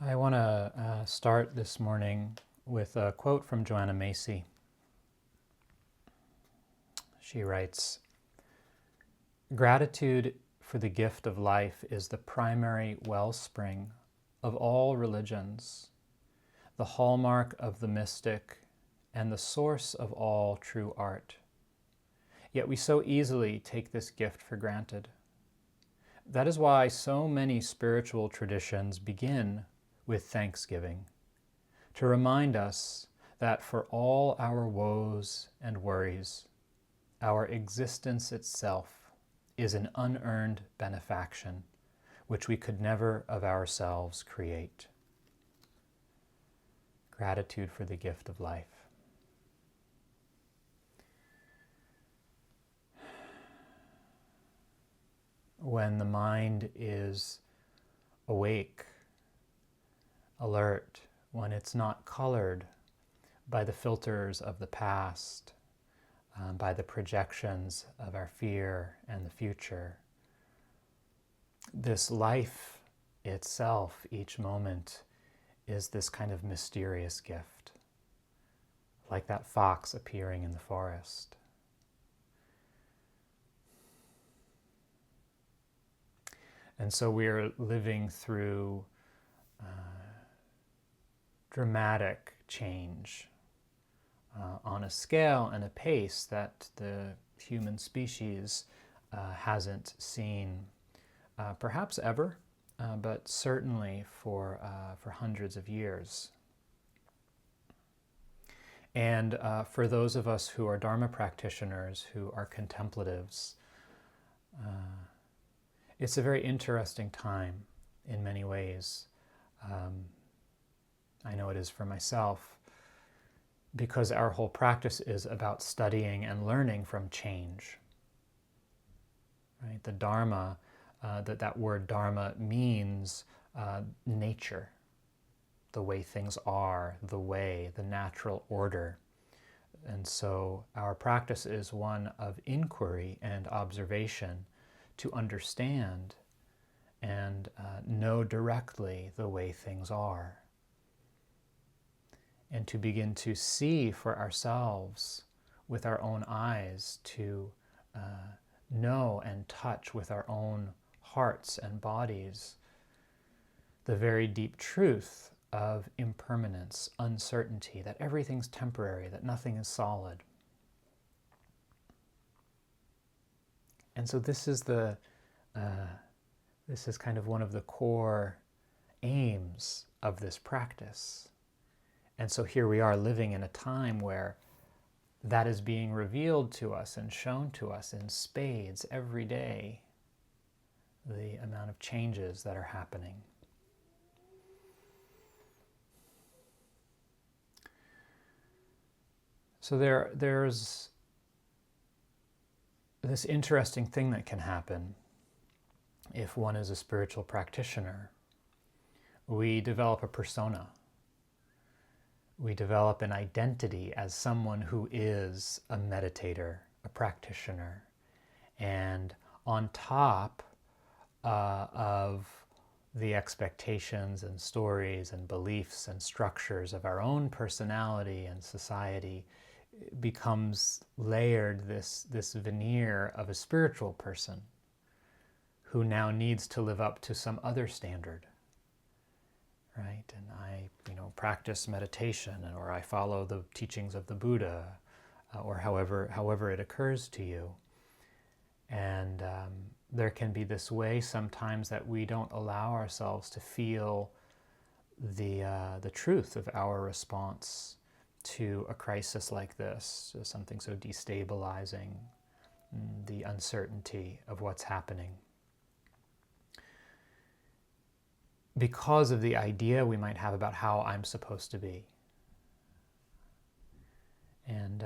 I want to start this morning with a quote from Joanna Macy. She writes, "Gratitude for the gift of life is the primary wellspring of all religions, the hallmark of the mystic, and the source of all true art. Yet we so easily take this gift for granted. That is why so many spiritual traditions begin with thanksgiving, to remind us that for all our woes and worries, our existence itself is an unearned benefaction which we could never of ourselves create." Gratitude for the gift of life. When the mind is awake, alert, when it's not colored by the filters of the past, by the projections of our fear and the future, this life itself, each moment, is this kind of mysterious gift, like that fox appearing in the forest. And so we are living through dramatic change on a scale and a pace that the human species hasn't seen perhaps ever, but certainly for hundreds of years. And for those of us who are Dharma practitioners, who are contemplatives, it's a very interesting time in many ways. I know it is for myself, because our whole practice is about studying and learning from change. Right? The Dharma, that word Dharma means nature, the way things are, the natural order. And so our practice is one of inquiry and observation to understand and know directly the way things are, and to begin to see for ourselves with our own eyes, to know and touch with our own hearts and bodies the very deep truth of impermanence, uncertainty, that everything's temporary, that nothing is solid. And so this is kind of one of the core aims of this practice. And so here we are living in a time where that is being revealed to us and shown to us in spades every day, the amount of changes that are happening. So there's this interesting thing that can happen if one is a spiritual practitioner. We develop a persona. We develop an identity as someone who is a meditator, a practitioner. And on top of the expectations and stories and beliefs and structures of our own personality and society, becomes layered this veneer of a spiritual person who now needs to live up to some other standard. Right? And I, practice meditation, or I follow the teachings of the Buddha, or however it occurs to you. And there can be this way sometimes that we don't allow ourselves to feel the truth of our response to a crisis like this, something so destabilizing, the uncertainty of what's happening, because of the idea we might have about how I'm supposed to be. And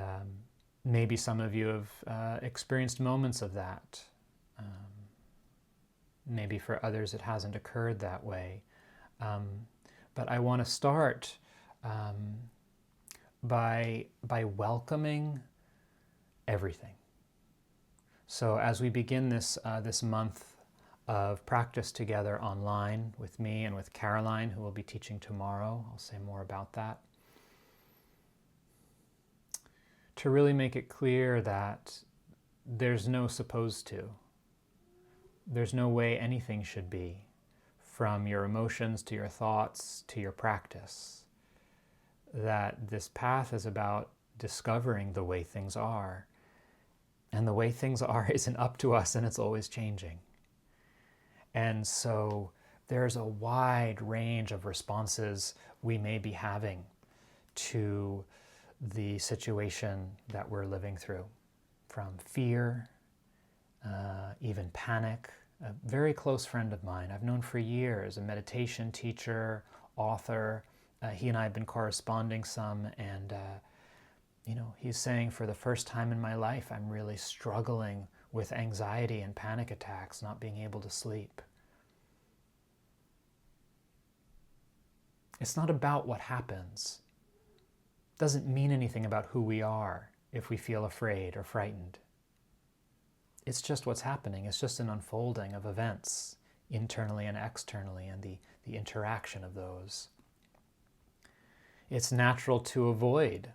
maybe some of you have experienced moments of that. Maybe for others it hasn't occurred that way. But I want to start by welcoming everything. So as we begin this month of practice together online with me and with Caroline, who will be teaching tomorrow. I'll say more about that. To really make it clear that there's no supposed to. There's no way anything should be, from your emotions to your thoughts to your practice. That this path is about discovering the way things are. And the way things are isn't up to us, and it's always changing. And so there's a wide range of responses we may be having to the situation that we're living through, from fear, even panic. A very close friend of mine I've known for years, a meditation teacher, author. He and I have been corresponding some, and he's saying, for the first time in my life, I'm really struggling with anxiety and panic attacks, not being able to sleep. It's not about what happens. It doesn't mean anything about who we are if we feel afraid or frightened. It's just what's happening. It's just an unfolding of events, internally and externally, and the interaction of those. It's natural to avoid,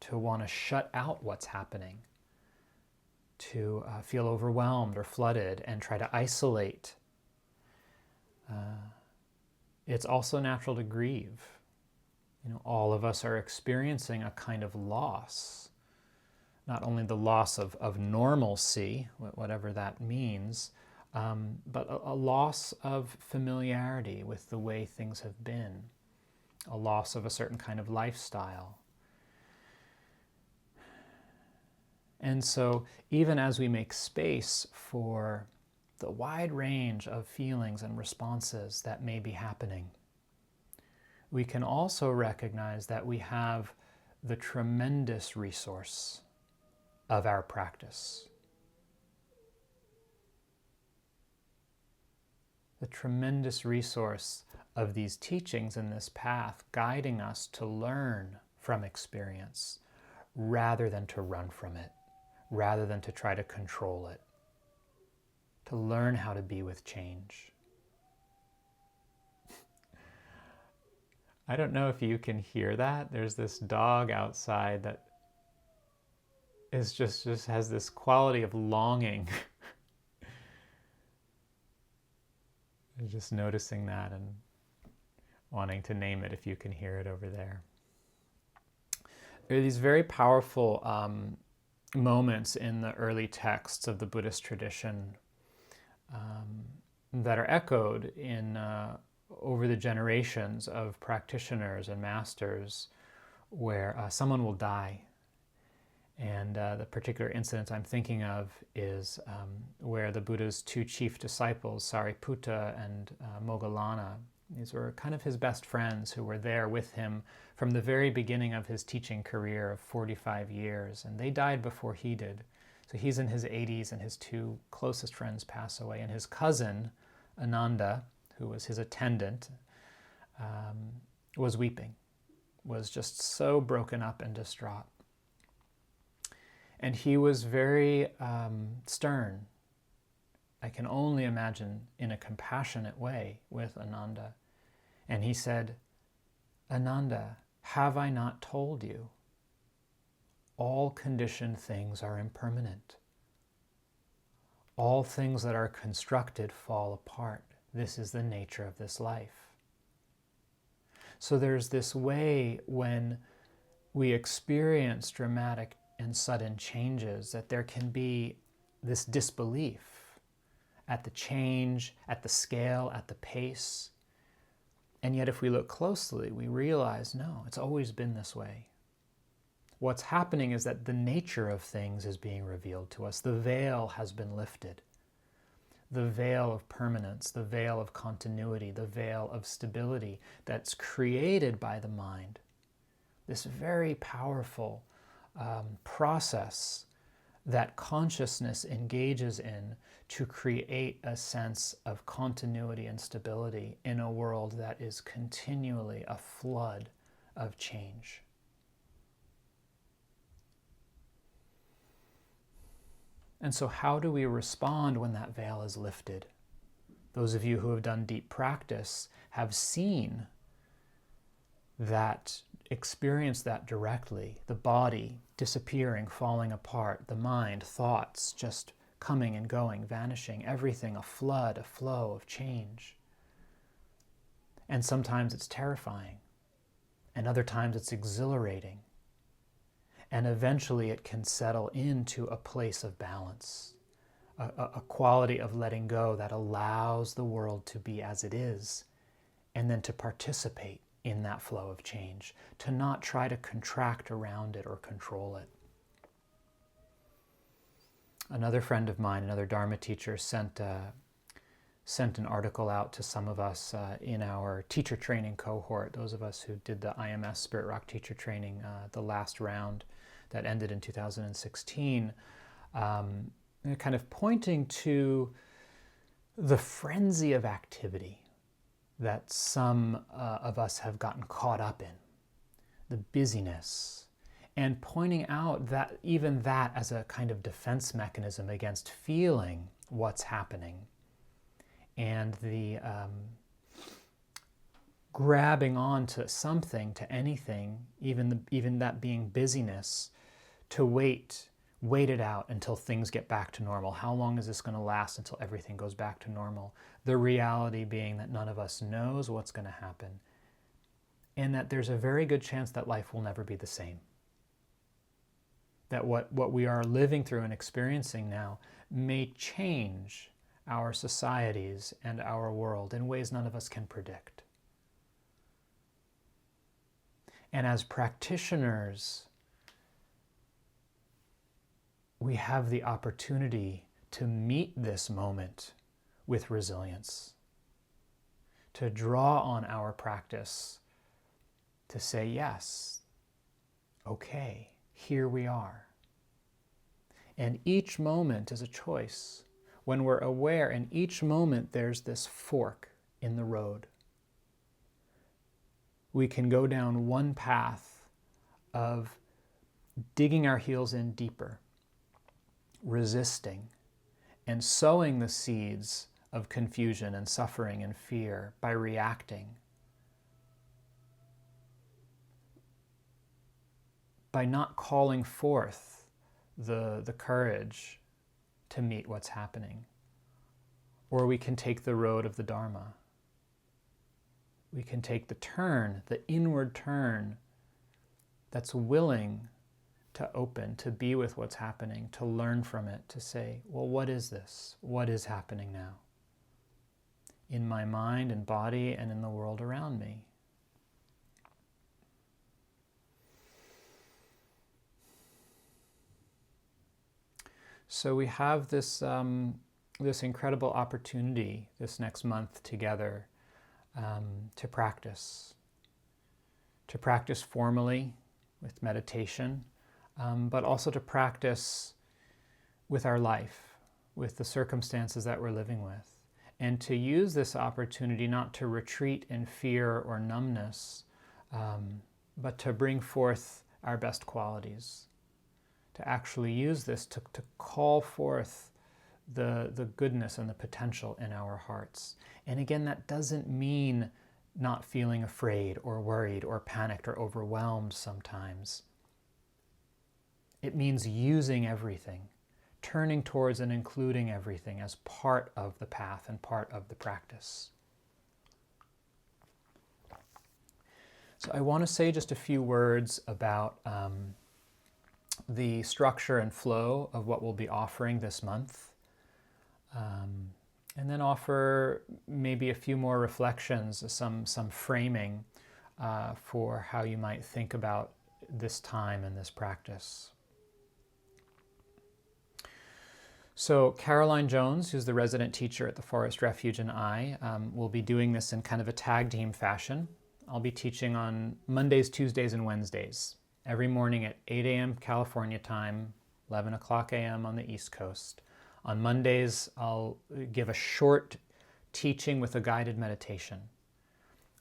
to want to shut out what's happening, to feel overwhelmed or flooded and try to isolate. It's also natural to grieve. All of us are experiencing a kind of loss, not only the loss of normalcy, whatever that means, but a loss of familiarity with the way things have been, a loss of a certain kind of lifestyle. And so even as we make space for the wide range of feelings and responses that may be happening, we can also recognize that we have the tremendous resource of our practice. The tremendous resource of these teachings in this path, guiding us to learn from experience rather than to run from it, rather than to try to control it, to learn how to be with change. I don't know if you can hear that. There's this dog outside that is just has this quality of longing. I'm just noticing that and wanting to name it if you can hear it over there. There are these very powerful moments in the early texts of the Buddhist tradition that are echoed in over the generations of practitioners and masters, where someone will die. And the particular incident I'm thinking of is where the Buddha's two chief disciples, Sariputta and Moggallana, these were kind of his best friends who were there with him from the very beginning of his teaching career of 45 years. And they died before he did. So he's in his 80s, and his two closest friends pass away. And his cousin, Ananda, who was his attendant, was weeping, was just so broken up and distraught. And he was very stern, I can only imagine, in a compassionate way with Ananda. And he said, "Ananda, have I not told you? All conditioned things are impermanent. All things that are constructed fall apart. This is the nature of this life." So there's this way when we experience dramatic and sudden changes that there can be this disbelief at the change, at the scale, at the pace. And yet if we look closely, we realize, no, it's always been this way. What's happening is that the nature of things is being revealed to us. The veil has been lifted. The veil of permanence, the veil of continuity, the veil of stability that's created by the mind. This very powerful process that consciousness engages in to create a sense of continuity and stability in a world that is continually a flood of change. And so how do we respond when that veil is lifted? Those of you who have done deep practice have seen that, experienced that directly. The body disappearing, falling apart, the mind, thoughts just coming and going, vanishing, everything a flood, a flow of change. And sometimes it's terrifying, and other times it's exhilarating. And eventually it can settle into a place of balance, a quality of letting go that allows the world to be as it is, and then to participate in that flow of change, to not try to contract around it or control it. Another friend of mine, another Dharma teacher, sent an article out to some of us in our teacher training cohort, those of us who did the IMS Spirit Rock teacher training, the last round that ended in 2016, kind of pointing to the frenzy of activity that some of us have gotten caught up in, the busyness, and pointing out that even that as a kind of defense mechanism against feeling what's happening, and the grabbing on to something, to anything, even that being busyness, to wait it out until things get back to normal. How long is this going to last until everything goes back to normal? The reality being that none of us knows what's going to happen, and that there's a very good chance that life will never be the same. That what we are living through and experiencing now may change our societies and our world in ways none of us can predict. And as practitioners, we have the opportunity to meet this moment with resilience, to draw on our practice, to say, yes, okay, here we are. And each moment is a choice. When we're aware, in each moment there's this fork in the road. We can go down one path of digging our heels in deeper, resisting, and sowing the seeds of confusion and suffering and fear by reacting, by not calling forth the courage to meet what's happening. Or we can take the road of the Dharma. We can take the turn, the inward turn that's willing to open, to be with what's happening, to learn from it, to say, well, what is this? What is happening now? In my mind and body and in the world around me. So we have this incredible opportunity this next month together to practice formally with meditation, but also to practice with our life, with the circumstances that we're living with, and to use this opportunity not to retreat in fear or numbness, but to bring forth our best qualities, to actually use this to call forth the goodness and the potential in our hearts. And again, that doesn't mean not feeling afraid or worried or panicked or overwhelmed sometimes. It means using everything, turning towards and including everything as part of the path and part of the practice. So I want to say just a few words about the structure and flow of what we'll be offering this month. And then offer maybe a few more reflections, some framing for how you might think about this time and this practice. So Caroline Jones, who's the resident teacher at the Forest Refuge, and I will be doing this in kind of a tag team fashion. I'll be teaching on Mondays, Tuesdays, and Wednesdays, every morning at 8 a.m. California time, 11 o'clock a.m. on the East Coast. On Mondays, I'll give a short teaching with a guided meditation.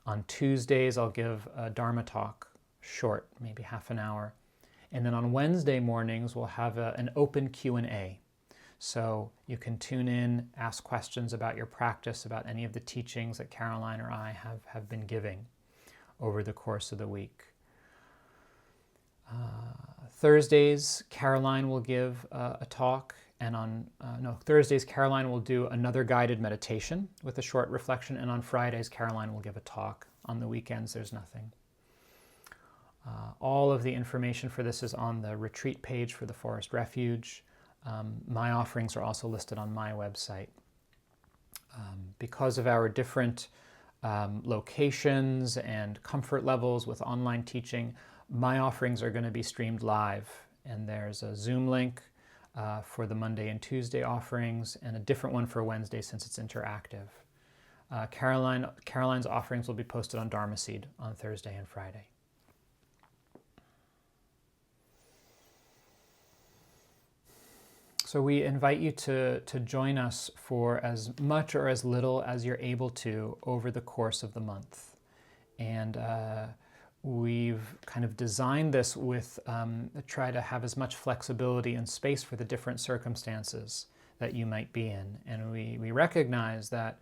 On Tuesdays, I'll give a Dharma talk, short, maybe half an hour. And then on Wednesday mornings, we'll have an open Q&A. So you can tune in, ask questions about your practice, about any of the teachings that Caroline or I have been giving over the course of the week. Thursdays, Caroline will give a talk, and on Thursdays, Caroline will do another guided meditation with a short reflection, and on Fridays, Caroline will give a talk. On the weekends, there's nothing. All of the information for this is on the retreat page for the Forest Refuge. My offerings are also listed on my website. Because of our different locations and comfort levels with online teaching, my offerings are going to be streamed live, and there's a Zoom link for the Monday and Tuesday offerings, and a different one for Wednesday since it's interactive. Caroline's offerings will be posted on Dharma Seed on Thursday and Friday. So we invite you to join us for as much or as little as you're able to over the course of the month. And we've kind of designed this with try to have as much flexibility and space for the different circumstances that you might be in. And we recognize that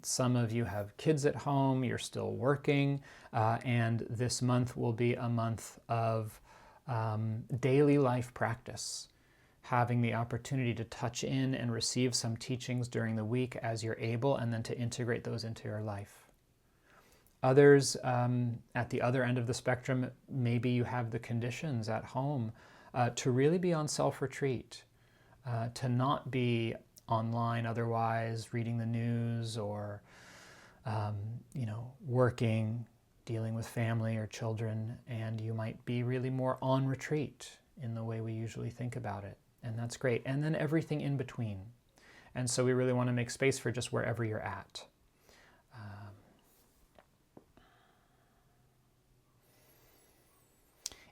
some of you have kids at home, you're still working, and this month will be a month of daily life practice, having the opportunity to touch in and receive some teachings during the week as you're able, and then to integrate those into your life. Others, at the other end of the spectrum, maybe you have the conditions at home to really be on self-retreat, to not be online otherwise, reading the news or, working, dealing with family or children, and you might be really more on retreat in the way we usually think about it, and that's great. And then everything in between. And so we really want to make space for just wherever you're at.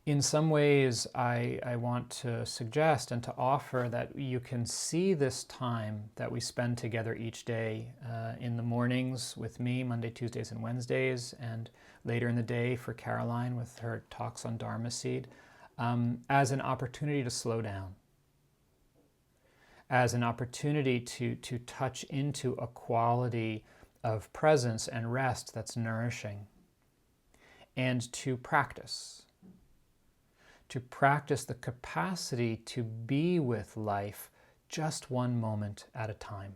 In some ways, I want to suggest and to offer that you can see this time that we spend together each day in the mornings with me, Monday, Tuesdays, and Wednesdays, and later in the day for Caroline with her talks on Dharma Seed, as an opportunity to slow down, as an opportunity to touch into a quality of presence and rest that's nourishing, and to practice the capacity to be with life just one moment at a time.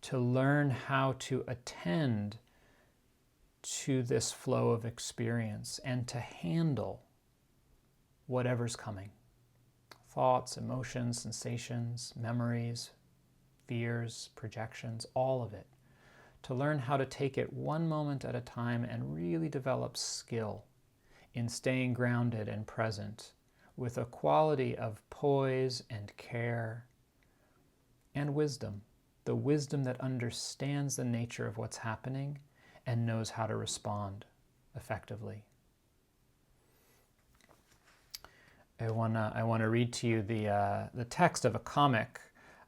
To learn how to attend to this flow of experience and to handle whatever's coming. Thoughts, emotions, sensations, memories, fears, projections, all of it. To learn how to take it one moment at a time and really develop skill in staying grounded and present with a quality of poise and care and wisdom, the wisdom that understands the nature of what's happening and knows how to respond effectively. I want to read to you the text of a comic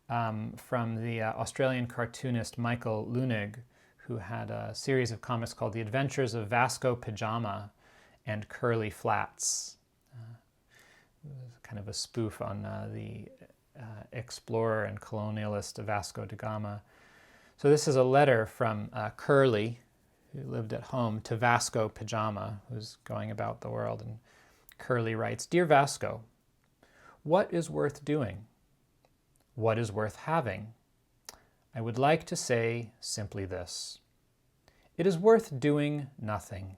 from the Australian cartoonist Michael Leunig, who had a series of comics called The Adventures of Vasco Pajama and Curly Flats, kind of a spoof on the explorer and colonialist Vasco da Gama. So this is a letter from Curly, who lived at home, to Vasco Pajama, who's going about the world. And Curly writes, "Dear Vasco, what is worth doing? What is worth having? I would like to say simply this. It is worth doing nothing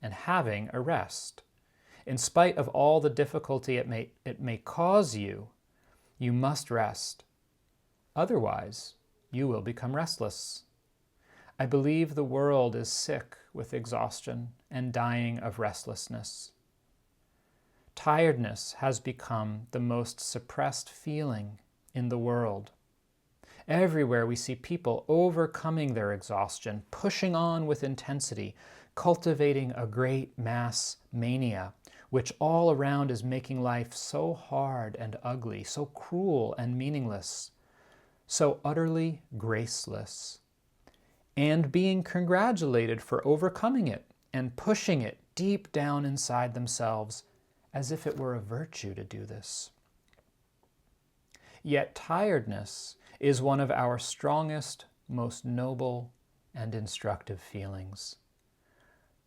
and having a rest. In spite of all the difficulty it may cause you, you must rest. Otherwise, you will become restless. I believe the world is sick with exhaustion and dying of restlessness. Tiredness has become the most suppressed feeling in the world. Everywhere we see people overcoming their exhaustion, pushing on with intensity, cultivating a great mass mania, which all around is making life so hard and ugly, so cruel and meaningless, so utterly graceless, and being congratulated for overcoming it and pushing it deep down inside themselves as if it were a virtue to do this. Yet tiredness is one of our strongest, most noble, and instructive feelings.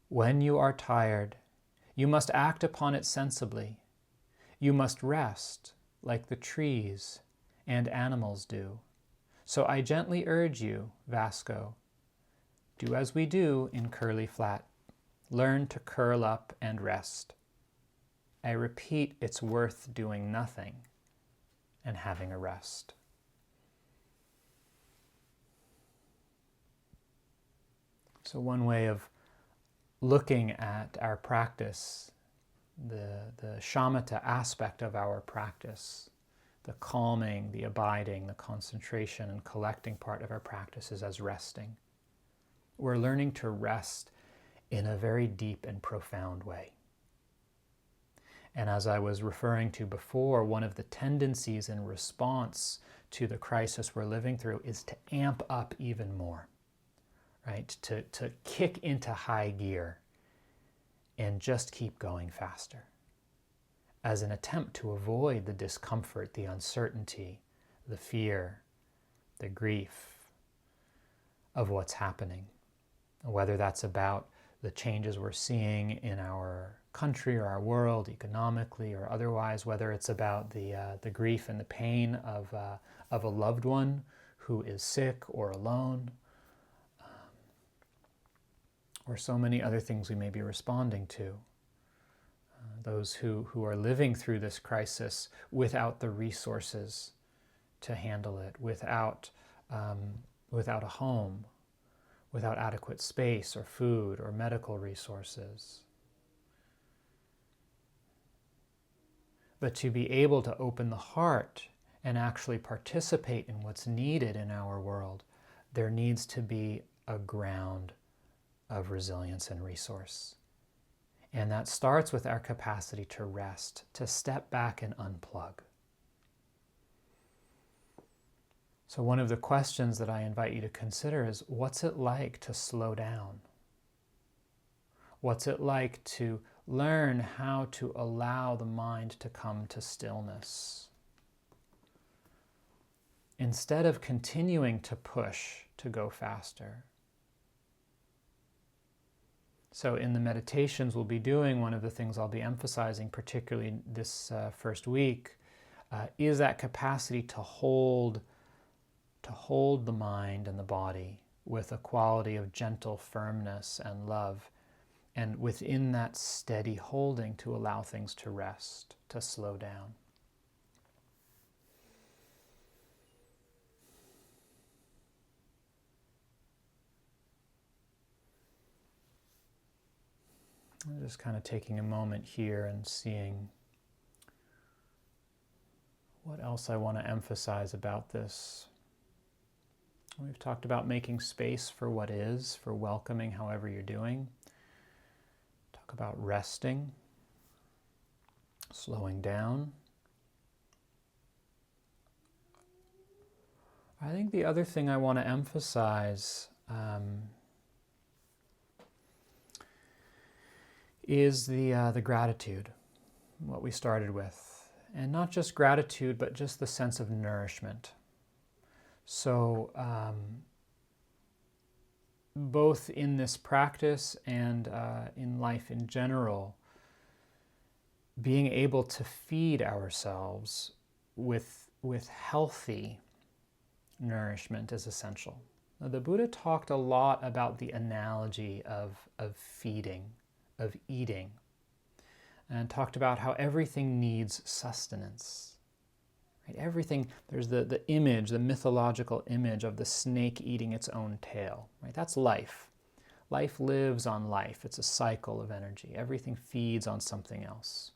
When you are tired, you must act upon it sensibly. You must rest like the trees and animals do. So I gently urge you, Vasco, do as we do in Curly Flat. Learn to curl up and rest. I repeat, it's worth doing nothing and having a rest. So one way of looking at our practice, the shamatha aspect of our practice, the calming, the abiding, the concentration and collecting part of our practice is as resting. We're learning to rest in a very deep and profound way. And as I was referring to before, one of the tendencies in response to the crisis we're living through is to amp up even more, right? To kick into high gear and just keep going faster as an attempt to avoid the discomfort, the uncertainty, the fear, the grief of what's happening. Whether that's about the changes we're seeing in our country or our world, economically or otherwise, whether it's about the grief and the pain of a loved one who is sick or alone, or so many other things we may be responding to. Those who are living through this crisis without the resources to handle it, without a home, without adequate space or food or medical resources. But to be able to open the heart and actually participate in what's needed in our world, there needs to be a ground of resilience and resource. And that starts with our capacity to rest, to step back and unplug. So one of the questions that I invite you to consider is, what's it like to slow down? What's it like to learn how to allow the mind to come to stillness? Instead of continuing to push to go faster. So in the meditations we'll be doing, one of the things I'll be emphasizing, particularly this first week, is that capacity to hold the mind and the body with a quality of gentle firmness and love, and within that steady holding to allow things to rest, to slow down. I'm just kind of taking a moment here and seeing what else I want to emphasize about this. We've talked about making space for what is, for welcoming however you're doing. Talk about resting, slowing down. I think the other thing I want to emphasize is the gratitude, what we started with. And not just gratitude, but just the sense of nourishment. So both in this practice and in life in general, being able to feed ourselves with healthy nourishment is essential. Now, the Buddha talked a lot about the analogy of feeding, of eating, and talked about how everything needs sustenance. Right? Everything, there's the image, the mythological image of the snake eating its own tail. Right? That's life. Life lives on life. It's a cycle of energy. Everything feeds on something else.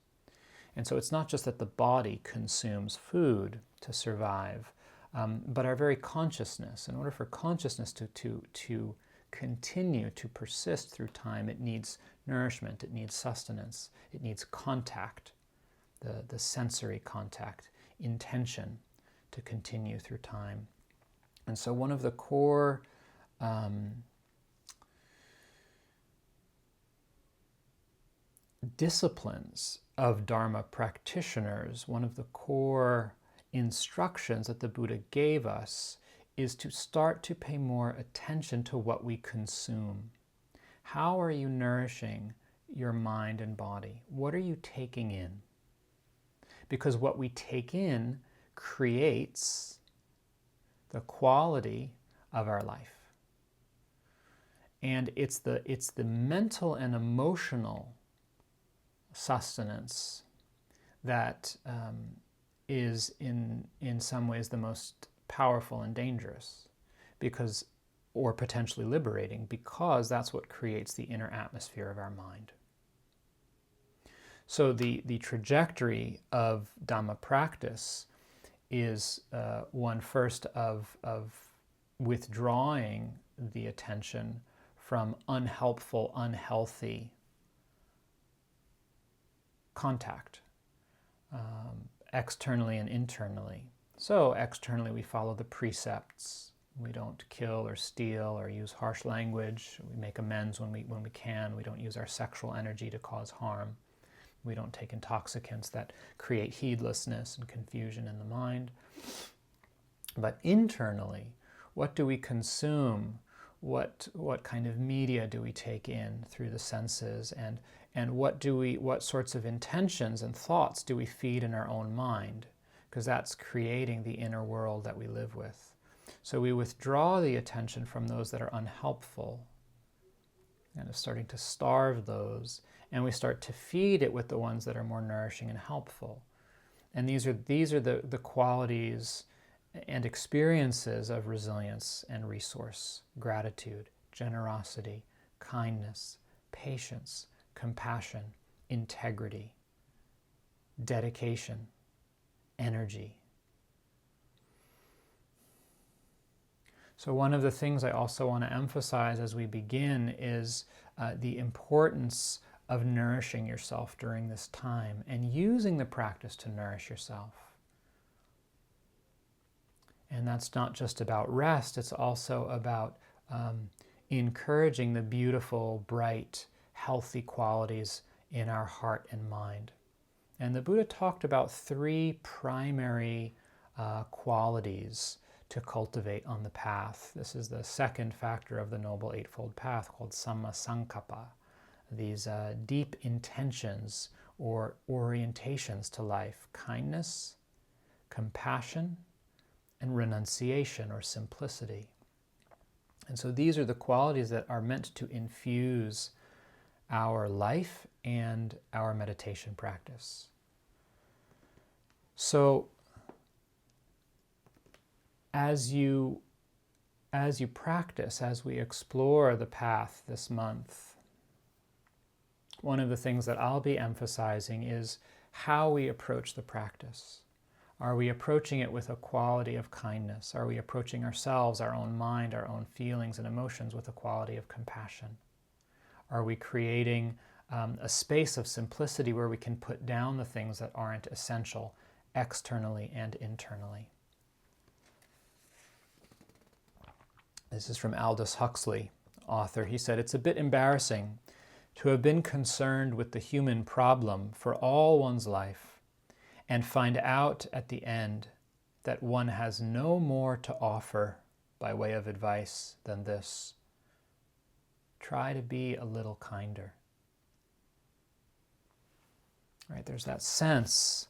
And so it's not just that the body consumes food to survive, but our very consciousness. In order for consciousness to continue to persist through time, it needs nourishment, it needs sustenance, it needs contact, the sensory contact, intention to continue through time. And so one of the core disciplines of Dharma practitioners, one of the core instructions that the Buddha gave us is to start to pay more attention to what we consume. How are you nourishing your mind and body? What are you taking in? Because what we take in creates the quality of our life. And it's the mental and emotional sustenance that is in some ways the most powerful and dangerous, because, or potentially liberating, because that's what creates the inner atmosphere of our mind. So the trajectory of Dhamma practice is one first of withdrawing the attention from unhelpful, unhealthy contact, externally and internally. So externally we follow the precepts. We don't kill or steal or use harsh language. We make amends when we can. We don't use our sexual energy to cause harm. We don't take intoxicants that create heedlessness and confusion in the mind. But internally, what do we consume? What kind of media do we take in through the senses? And what sorts of intentions and thoughts do we feed in our own mind? Because that's creating the inner world that we live with. So we withdraw the attention from those that are unhelpful, and starting to starve those, and we start to feed it with the ones that are more nourishing and helpful. And these are the qualities and experiences of resilience and resource: gratitude, generosity, kindness, patience, compassion, integrity, dedication, energy. So one of the things I also want to emphasize as we begin is the importance of nourishing yourself during this time and using the practice to nourish yourself. And that's not just about rest, it's also about encouraging the beautiful, bright, healthy qualities in our heart and mind. And the Buddha talked about three primary qualities to cultivate on the path. This is the second factor of the Noble Eightfold Path, called Samma Sankappa. These deep intentions or orientations to life: kindness, compassion, and renunciation or simplicity. And so these are the qualities that are meant to infuse our life and our meditation practice. So as you practice, as we explore the path this month, one of the things that I'll be emphasizing is how we approach the practice. Are we approaching it with a quality of kindness? Are we approaching ourselves, our own mind, our own feelings and emotions with a quality of compassion? Are we creating a space of simplicity where we can put down the things that aren't essential externally and internally? This is from Aldous Huxley, author. He said, "It's a bit embarrassing to have been concerned with the human problem for all one's life and find out at the end that one has no more to offer by way of advice than this: try to be a little kinder." Right? There's that sense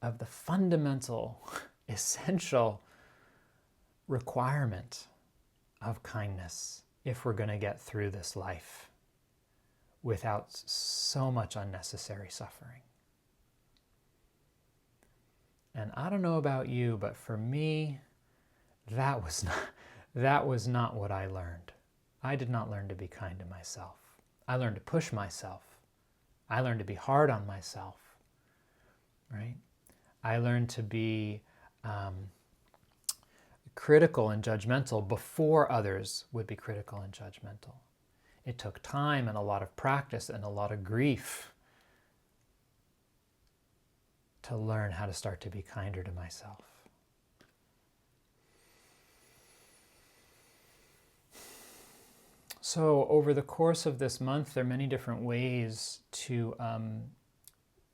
of the fundamental, essential requirement of kindness if we're going to get through this life without so much unnecessary suffering. And I don't know about you, but for me, that was not what I learned. I did not learn to be kind to myself. I learned to push myself. I learned to be hard on myself, right? I learned to be critical and judgmental before others would be critical and judgmental. It took time and a lot of practice and a lot of grief to learn how to start to be kinder to myself. So over the course of this month, there are many different ways to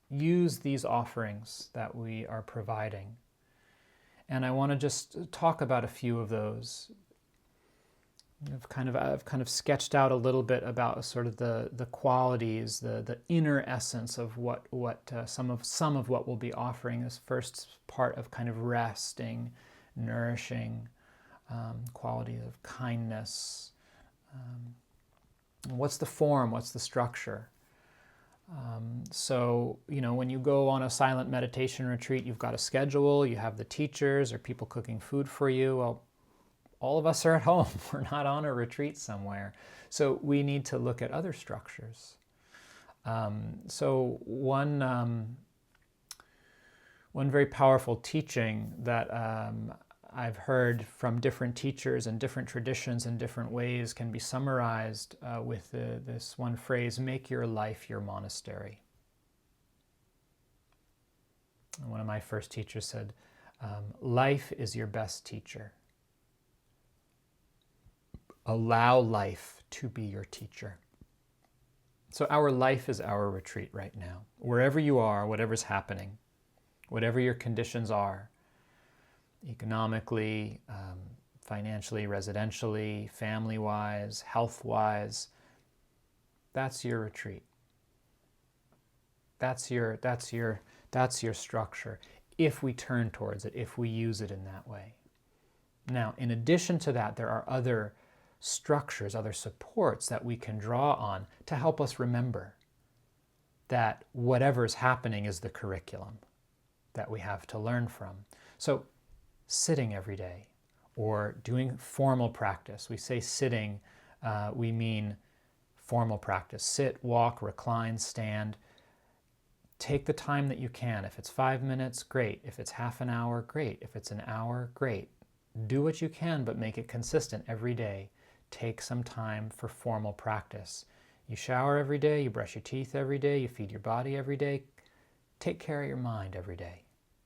use these offerings that we are providing. And I want to just talk about a few of those. I've kind of sketched out a little bit about sort of the qualities, the inner essence of what some of what we'll be offering. This first part of kind of resting, nourishing, qualities of kindness. What's the form? What's the structure? So, when you go on a silent meditation retreat, you've got a schedule, you have the teachers or people cooking food for you. Well, all of us are at home. We're not on a retreat somewhere. So we need to look at other structures. So one very powerful teaching that I've heard from different teachers and different traditions in different ways can be summarized with this one phrase: make your life your monastery. And one of my first teachers said, life is your best teacher. Allow life to be your teacher. So our life is our retreat right now. Wherever you are, whatever's happening, whatever your conditions are, economically, financially, residentially, family-wise, health-wise, that's your retreat. That's your structure, if we turn towards it, if we use it in that way. Now, in addition to that, there are other structures, other supports that we can draw on to help us remember that whatever's happening is the curriculum that we have to learn from. So sitting every day or doing formal practice. We say sitting, we mean formal practice. Sit, walk, recline, stand. Take the time that you can. If it's 5 minutes, great. If it's half an hour, great. If it's an hour, great. Do what you can, but make it consistent every day. Take some time for formal practice. You shower every day, you brush your teeth every day, you feed your body every day. Take care of your mind every day.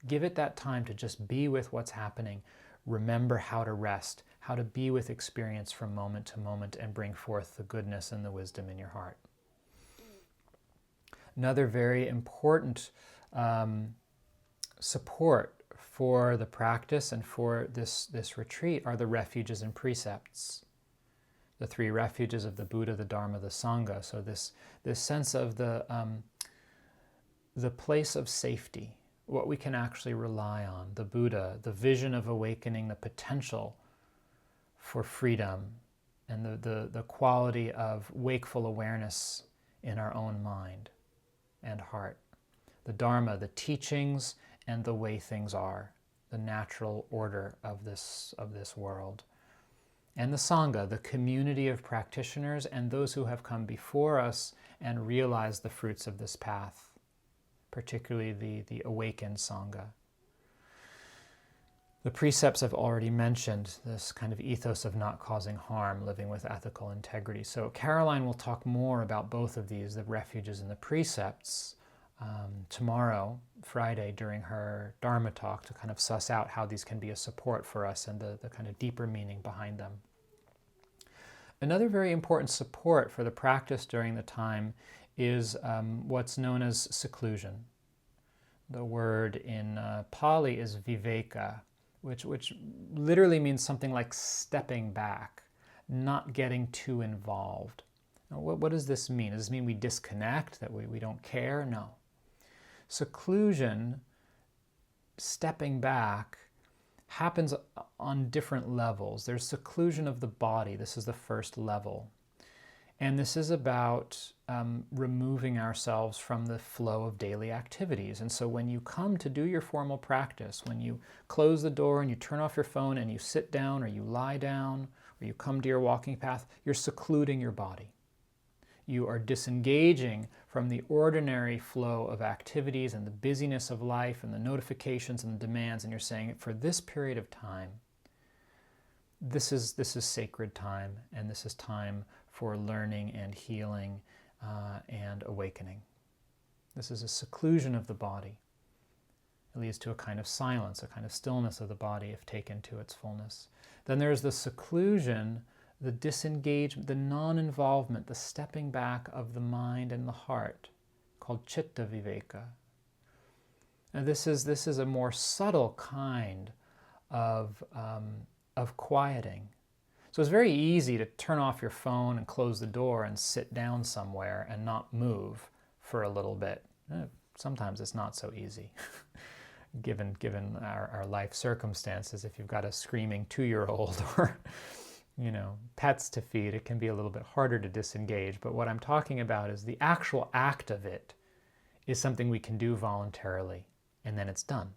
Give it that time to just be with what's happening. Remember how to rest, how to be with experience from moment to moment and bring forth the goodness and the wisdom in your heart. Another very important support for the practice and for this retreat are the refuges and precepts. The 3 refuges of the Buddha, the Dharma, the Sangha. So this sense of the place of safety, what we can actually rely on, the Buddha, the vision of awakening, the potential for freedom, and the quality of wakeful awareness in our own mind and heart. The Dharma, the teachings and the way things are, the natural order of this world. And the Sangha, the community of practitioners and those who have come before us and realized the fruits of this path, particularly the awakened Sangha. The precepts I've already mentioned, this kind of ethos of not causing harm, living with ethical integrity. So Caroline will talk more about both of these, the refuges and the precepts, tomorrow, Friday, during her Dharma talk, to kind of suss out how these can be a support for us and the kind of deeper meaning behind them. Another very important support for the practice during the time is what's known as seclusion. The word in Pali is viveka, which literally means something like stepping back, not getting too involved. Now, what does this mean? Does this mean we disconnect, that we don't care? No. Seclusion, stepping back, happens on different levels. There's seclusion of the body. This is the first level. And this is about removing ourselves from the flow of daily activities. And so when you come to do your formal practice, when you close the door and you turn off your phone and you sit down or you lie down or you come to your walking path, you're secluding your body. You are disengaging from the ordinary flow of activities and the busyness of life and the notifications and the demands, and you're saying, for this period of time, this is sacred time, and this is time for learning and healing and awakening. This is a seclusion of the body. It leads to a kind of silence, a kind of stillness of the body if taken to its fullness. Then there's the seclusion, the disengagement, the non-involvement, the stepping back of the mind and the heart, called chitta viveka, Now this is a more subtle kind of quieting. So it's very easy to turn off your phone and close the door and sit down somewhere and not move for a little bit. Sometimes it's not so easy, given our life circumstances. If you've got a screaming 2-year-old or pets to feed, it can be a little bit harder to disengage. But what I'm talking about is the actual act of it is something we can do voluntarily, and then it's done.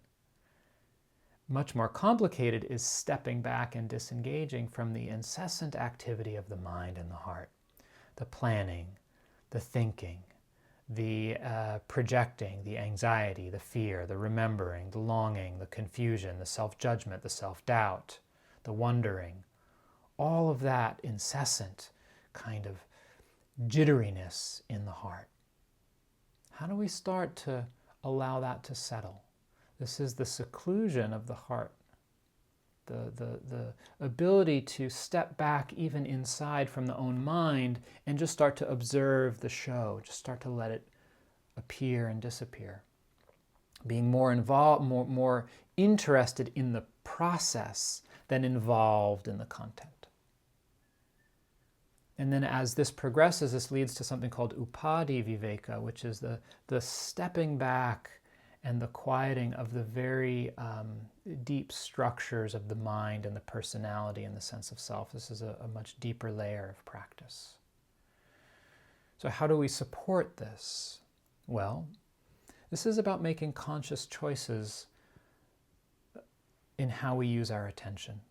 Much more complicated is stepping back and disengaging from the incessant activity of the mind and the heart. The planning, the thinking, the projecting, the anxiety, the fear, the remembering, the longing, the confusion, the self-judgment, the self-doubt, the wondering. All of that incessant kind of jitteriness in the heart. How do we start to allow that to settle? This is the seclusion of the heart, the ability to step back even inside from the own mind and just start to observe the show, just start to let it appear and disappear. Being more involved, more interested in the process than involved in the content. And then as this progresses, this leads to something called upadi viveka, which is the stepping back and the quieting of the very deep structures of the mind and the personality and the sense of self. This is a much deeper layer of practice. So how do we support this? Well, this is about making conscious choices in how we use our attention.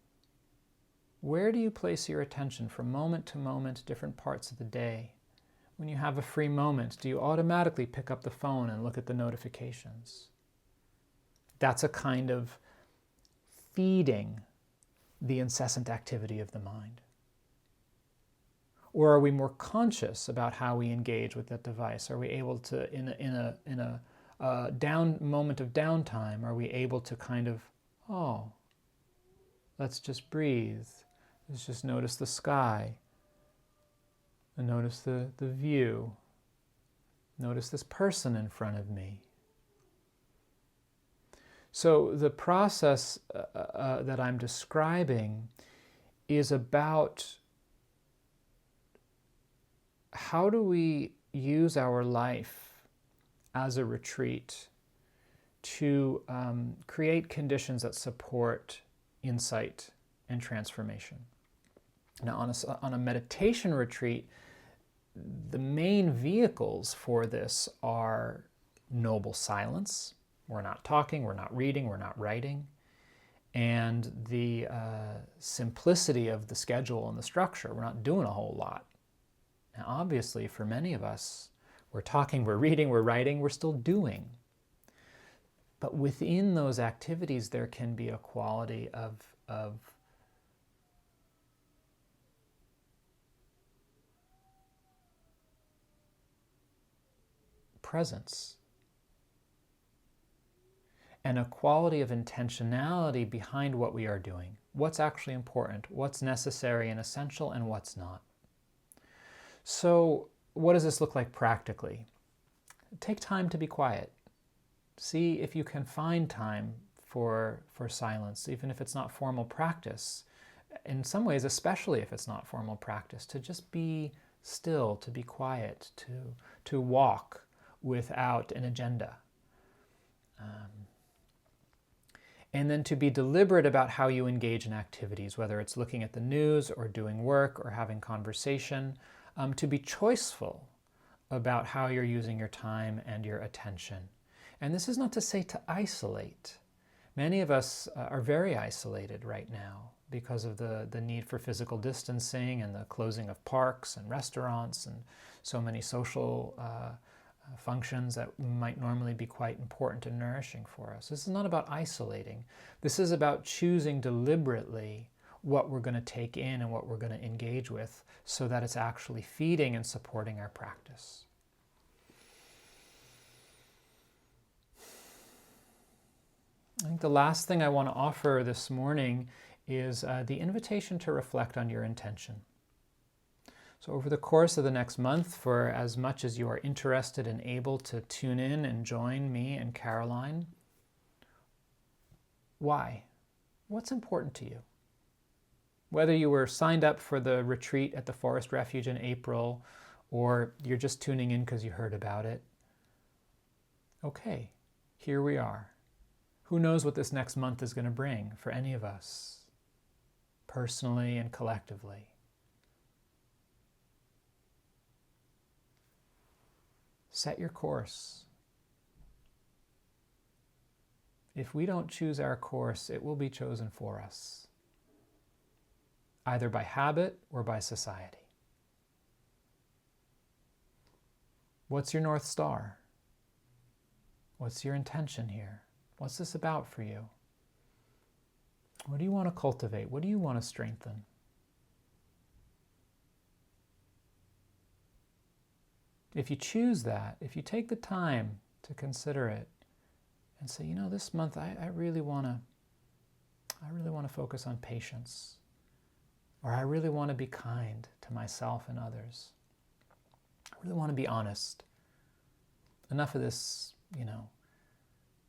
Where do you place your attention from moment to moment, different parts of the day? When you have a free moment, do you automatically pick up the phone and look at the notifications? That's a kind of feeding the incessant activity of the mind. Or are we more conscious about how we engage with that device? Are we able to, in a down moment of downtime, are we able to kind of, let's just breathe. Let's just notice the sky. And notice the view. Notice this person in front of me. So the process that I'm describing is about how do we use our life as a retreat to create conditions that support insight and transformation. Now, on a meditation retreat, the main vehicles for this are noble silence. We're not talking, we're not reading, we're not writing. And the simplicity of the schedule and the structure. We're not doing a whole lot. Now, obviously, for many of us, we're talking, we're reading, we're writing, we're still doing. But within those activities, there can be a quality of presence and a quality of intentionality behind what we are doing. What's actually important, what's necessary and essential, and what's not. So what does this look like practically? Take time to be quiet. See if you can find time for silence, even if it's not formal practice. In some ways, especially if it's not formal practice, to just be still, to be quiet, to walk without an agenda. And then to be deliberate about how you engage in activities, whether it's looking at the news or doing work or having conversation, to be choiceful about how you're using your time and your attention. And this is not to say to isolate. Many of us are very isolated right now because of the need for physical distancing and the closing of parks and restaurants and so many social functions that might normally be quite important and nourishing for us. This is not about isolating. This is about choosing deliberately what we're going to take in and what we're going to engage with so that it's actually feeding and supporting our practice. I think the last thing I want to offer this morning is the invitation to reflect on your intention. So over the course of the next month, for as much as you are interested and able to tune in and join me and Caroline Why? What's important to you? Whether you were signed up for the retreat at the Forest Refuge in April, or you're just tuning in because you heard about it, okay, here we are. Who knows what this next month is going to bring for any of us, personally and collectively. Set your course. If we don't choose our course, it will be chosen for us, either by habit or by society. What's your North Star? What's your intention here? What's this about for you? What do you want to cultivate? What do you want to strengthen? If you choose that, if you take the time to consider it and say, you know, this month I really want to focus on patience, or I really want to be kind to myself and others. I really want to be honest. Enough of this,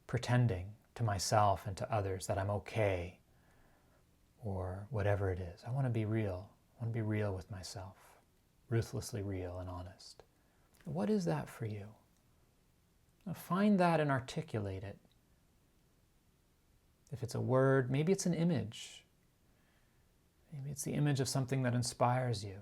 pretending to myself and to others that I'm okay, or whatever it is. I want to be real. I want to be real with myself, ruthlessly real and honest. What is that for you? Now find that and articulate it. If it's a word, maybe it's an image. Maybe it's the image of something that inspires you.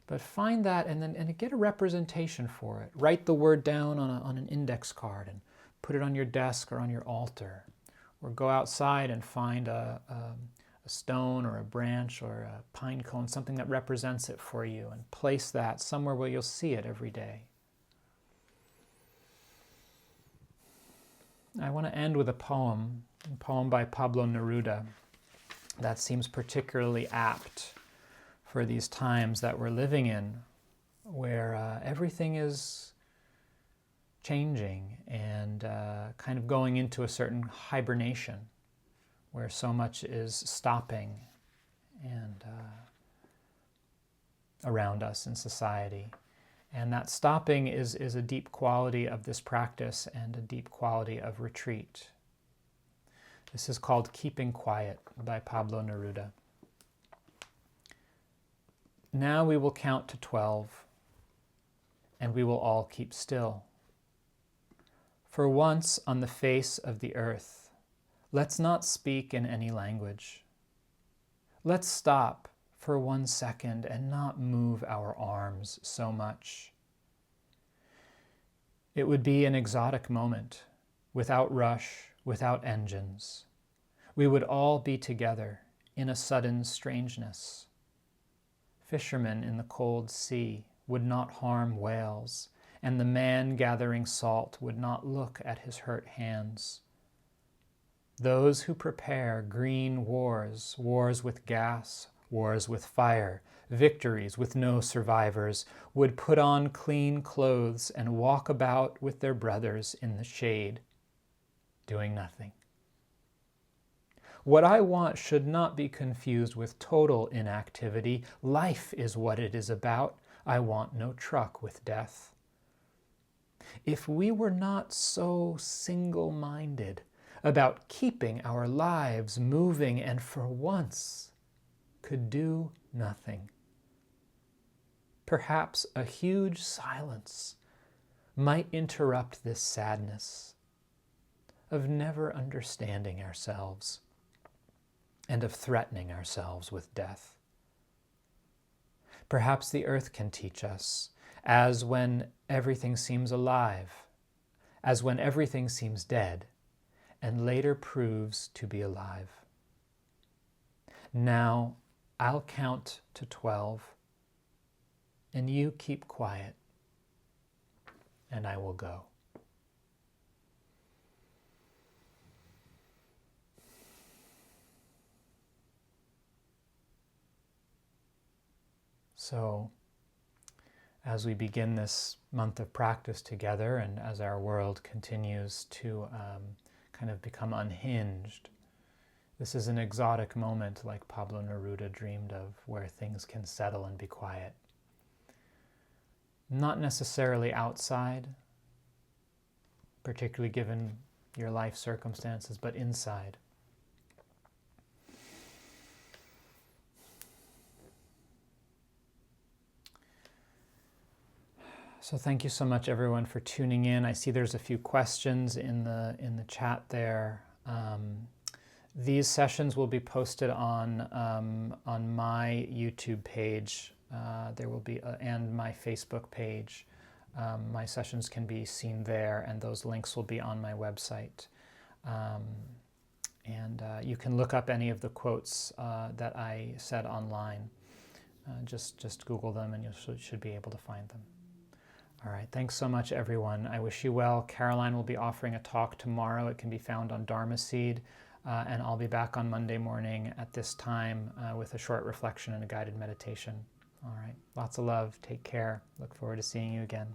But find that and get a representation for it. Write the word down on an index card and put it on your desk or on your altar. Or go outside and find a stone or a branch or a pine cone, something that represents it for you, and place that somewhere where you'll see it every day. I want to end with a poem by Pablo Neruda that seems particularly apt for these times that we're living in, where everything is changing and kind of going into a certain hibernation, where so much is stopping and around us in society. And that stopping is a deep quality of this practice and a deep quality of retreat. This is called Keeping Quiet by Pablo Neruda. Now we will count to 12, and we will all keep still. For once on the face of the earth, let's not speak in any language. Let's stop for 1 second and not move our arms so much. It would be an exotic moment, without rush, without engines. We would all be together in a sudden strangeness. Fishermen in the cold sea would not harm whales, and the man gathering salt would not look at his hurt hands. Those who prepare green wars, wars with gas, wars with fire, victories with no survivors, would put on clean clothes and walk about with their brothers in the shade, doing nothing. What I want should not be confused with total inactivity. Life is what it is about. I want no truck with death. If we were not so single-minded about keeping our lives moving and for once could do nothing, perhaps a huge silence might interrupt this sadness of never understanding ourselves and of threatening ourselves with death. Perhaps the earth can teach us, as when everything seems alive, as when everything seems dead, and later proves to be alive. Now I'll count to 12, and you keep quiet, and I will go. So, as we begin this month of practice together, and as our world continues to kind of become unhinged, this is an exotic moment like Pablo Neruda dreamed of, where things can settle and be quiet. Not necessarily outside, particularly given your life circumstances, but inside. So thank you so much, everyone, for tuning in. I see there's a few questions in the chat there. These sessions will be posted on my YouTube page. There will be and my Facebook page. My sessions can be seen there, and those links will be on my website. You can look up any of the quotes that I said online. Just Google them, and you should be able to find them. All right, thanks so much, everyone. I wish you well. Caroline will be offering a talk tomorrow. It can be found on Dharma Seed, and I'll be back on Monday morning at this time with a short reflection and a guided meditation. All right, lots of love. Take care. Look forward to seeing you again.